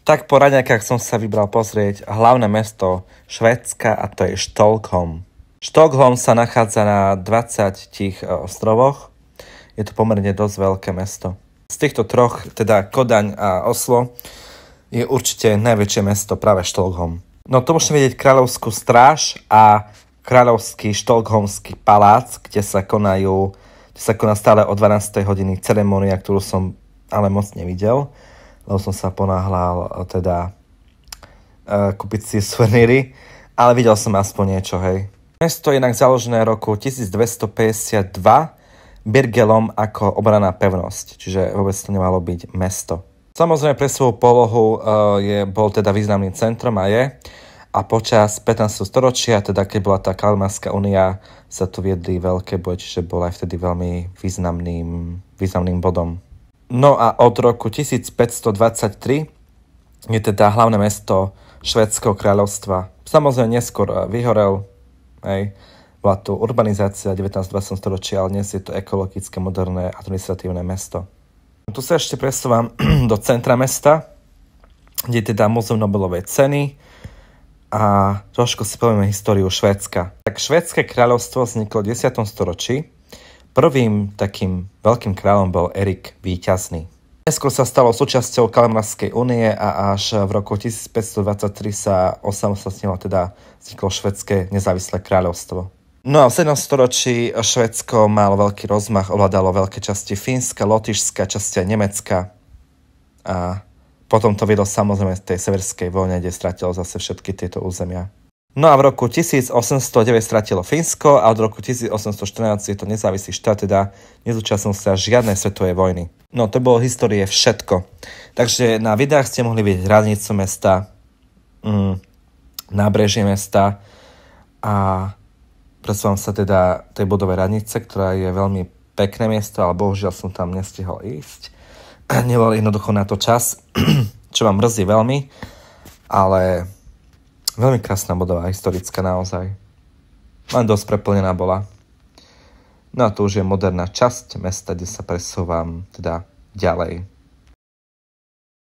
Tak po raňajkách som sa vybral pozrieť hlavné mesto Švédska a to je Štokholm. Štokholm sa nachádza na 20 ostrovoch. Je to pomerne dosť veľké mesto. Z týchto troch, teda Kodaň a Oslo, je určite najväčšie mesto práve Štokholm. No to môžeme vidieť kráľovskú stráž a kráľovský štokholmský palác, kde sa koná stále o 12. hodiny ceremónia, ktorú som ale moc nevidel, lebo som sa ponáhľal teda kúpiť si suveníry, ale videl som aspoň niečo, hej. Mesto je inak založené v roku 1252 Birgelom ako obranná pevnosť, čiže vôbec to nemalo byť mesto. Samozrejme pre svoju polohu bol teda významným centrom a je. A počas 15. storočia, teda keď bola tá Kalmárska únia, sa tu viedli veľké boje, čiže bol aj vtedy veľmi významným bodom. No a od roku 1523 je teda hlavné mesto Švédskeho kráľovstva. Samozrejme neskôr vyhorel, hej. Bola tu urbanizácia 19. storočia, ale dnes je to ekologické, moderné, administratívne mesto. Tu sa ešte presúvam do centra mesta, kde je teda Múzeum Nobelovej ceny a trošku si povieme históriu Švédska. Tak Švédske kráľovstvo vzniklo v 10. storočí. Prvým takým veľkým kráľom bol Erik Víťazný. Neskôr sa stalo súčasťou Kalmárskej únie a až v roku 1523 sa osamostatnilo, teda vzniklo Švédske nezávislé kráľovstvo. No a v 7. storočí Švédsko malo veľký rozmach, ovládalo veľké časti Fínska, Lotyšska, časti aj Nemecka. A potom to viedlo samozrejme tej severskej vojne, kde stratilo zase všetky tieto územia. No a v roku 1809 stratilo Fínsko a od roku 1814 je to nezávislý štát, teda nezúčastnil sa žiadnej svetovej vojny. No to bolo histórie všetko. Takže na videách ste mohli vidieť hradnicu mesta, nábrežie mesta a presúvam sa teda tej budove radnice, ktorá je veľmi pekné miesto, ale bohužiaľ som tam nestihol ísť. Nebol jednoducho na to čas, čo ma mrzí veľmi, ale veľmi krásna budova, historická naozaj. Len dosť preplnená bola. No a to už je moderná časť mesta, kde sa presúvam teda ďalej.